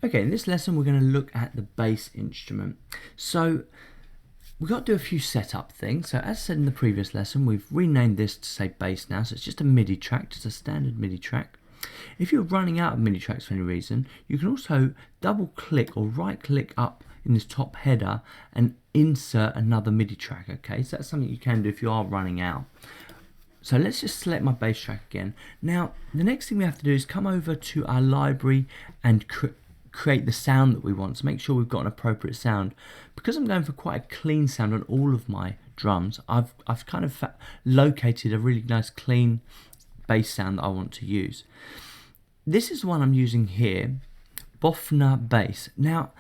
Okay, in this lesson we're going to look at the bass instrument. So we've got to do a few setup things. So as said in the previous lesson, we've renamed this to say bass now. So it's just a MIDI track, just a standard MIDI track. If you're running out of MIDI tracks for any reason, you can also double click or right click up in this top header and insert another MIDI track. Okay, so that's something you can do if you are running out. So let's just select my bass track again. Now the next thing we have to do is come over to our library and create the sound that we want. So make sure we've got an appropriate sound. Because I'm going for quite a clean sound on all of my drums, I've kind of located a really nice clean bass sound that I want to use. This is the one I'm using here, Bofner Bass. Now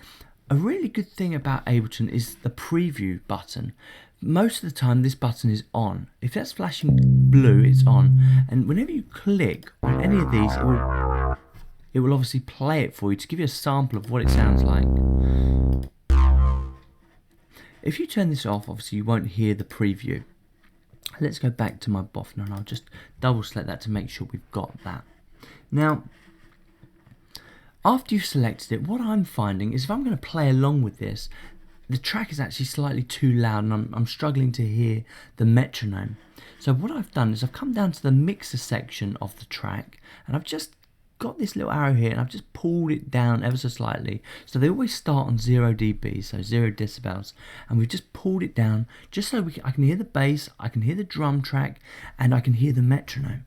a really good thing about Ableton is the preview button. Most of the time this button is on. If that's flashing blue, it's on, and whenever you click on any of these, it will obviously play it for you to give you a sample of what it sounds like. If you turn this off, obviously you won't hear the preview. Let's go back to my Bofner and I'll just double select that to make sure we've got that. Now, after you've selected it, what I'm finding is if I'm going to play along with this, the track is actually slightly too loud and I'm struggling to hear the metronome. So what I've done is I've come down to the mixer section of the track and I've just got this little arrow here and I've just pulled it down ever so slightly. So they always start on 0 dB, so 0 decibels, and we've just pulled it down just so I can hear the bass, I can hear the drum track, and I can hear the metronome.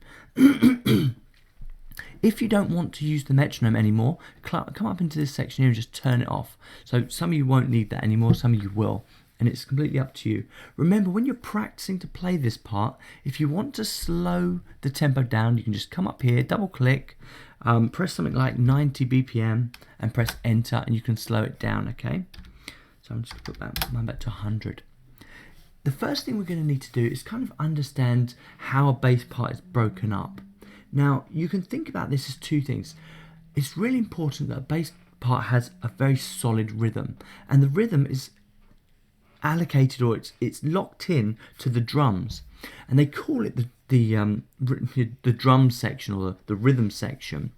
If you don't want to use the metronome anymore, come up into this section here and just turn it off. So some of you won't need that anymore, some of you will, and it's completely up to you. Remember, when you're practicing to play this part, if you want to slow the tempo down, you can just come up here, double click, press something like 90 BPM and press enter and you can slow it down, okay? So I'm just going to put mine back to 100. The first thing we're going to need to do is kind of understand how a bass part is broken up. Now, you can think about this as two things. It's really important that a bass part has a very solid rhythm, and the rhythm is allocated, or it's locked in to the drums, and they call it the drum section or the rhythm section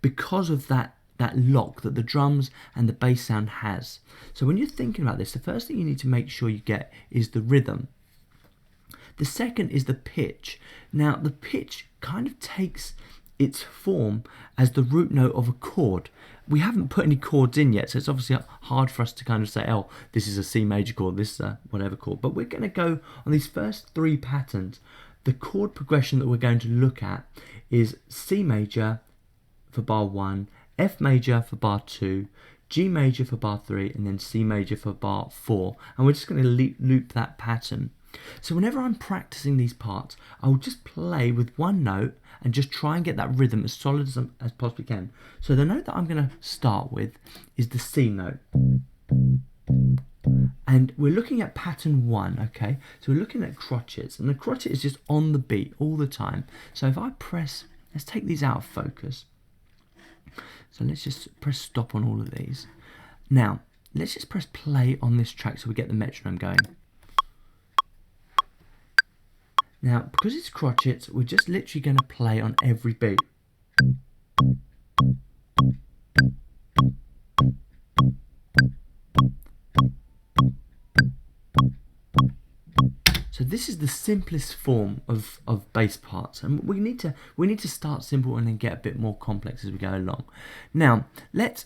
because of that lock that the drums and the bass sound has. So when you're thinking about this, the first thing you need to make sure you get is the rhythm. The second is the pitch. Now the pitch kind of takes its form as the root note of a chord. We haven't put any chords in yet, so it's obviously hard for us to kind of say, oh, this is a C major chord, this is a whatever chord. But we're going to go on these first three patterns. The chord progression that we're going to look at is C major for bar 1, F major for bar 2, G major for bar 3, and then C major for bar 4. And we're just going to loop that pattern. So whenever I'm practicing these parts, I will just play with one note and just try and get that rhythm as solid as possibly can. So the note that I'm going to start with is the C note. And we're looking at pattern 1, okay? So we're looking at crotchets, and the crotchet is just on the beat all the time. So if I press, let's take these out of focus. So let's just press stop on all of these. Now, let's just press play on this track so we get the metronome going. Now, because it's crotchets, we're just literally going to play on every beat. So this is the simplest form of bass parts, and we need to start simple and then get a bit more complex as we go along. Now,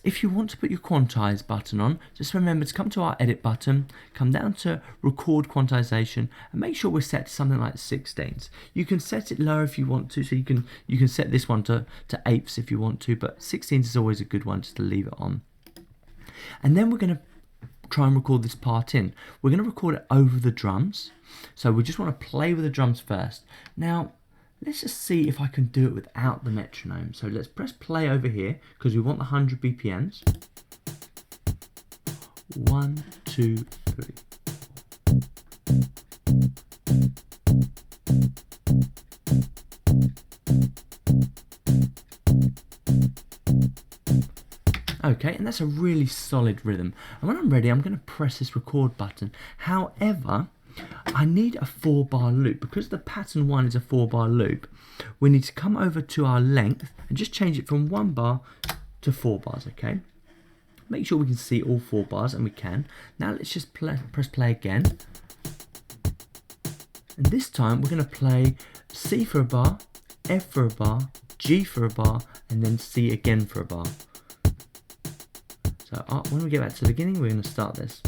if you want to put your quantize button on, just remember to come to our edit button, come down to record quantization, and make sure we're set to something like 16ths. You can set it lower if you want to, so you can set this one to 8ths if you want to, but 16ths is always a good one just to leave it on. And then we're going to try and record this part in. We're going to record it over the drums. So we just want to play with the drums first. Now, let's just see if I can do it without the metronome. So let's press play over here because we want the 100 BPMs. 1, 2, 3. Okay, and that's a really solid rhythm. And when I'm ready, I'm going to press this record button. However, I need a 4-bar loop. Because the pattern 1 is a 4-bar loop, we need to come over to our length and just change it from 1 bar to 4 bars, okay? Make sure we can see all 4 bars, and we can. Now let's just press play again. And this time we're going to play C for a bar, F for a bar, G for a bar, and then C again for a bar. So when we get back to the beginning, we're going to start this.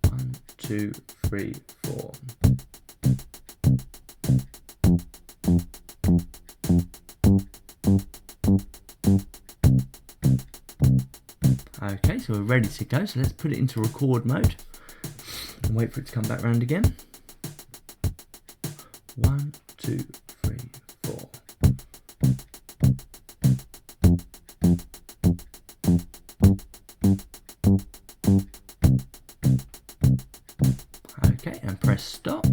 1, 2, 3, 4. Okay, so we're ready to go. So let's put it into record mode and wait for it to come back round again. 1, 2, 3, 4. Okay, and press stop.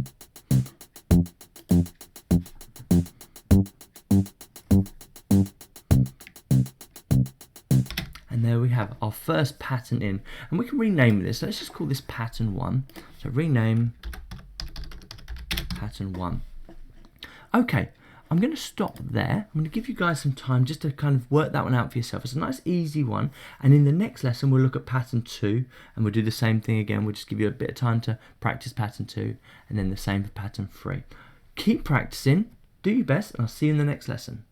And there we have our first pattern in, and we can rename this. So let's just call this pattern 1. So rename pattern 1. Okay, I'm going to stop there. I'm going to give you guys some time just to kind of work that one out for yourself. It's a nice easy one, and in the next lesson we'll look at pattern 2, and we'll do the same thing again. We'll just give you a bit of time to practice pattern 2, and then the same for pattern 3. Keep practicing, do your best, and I'll see you in the next lesson.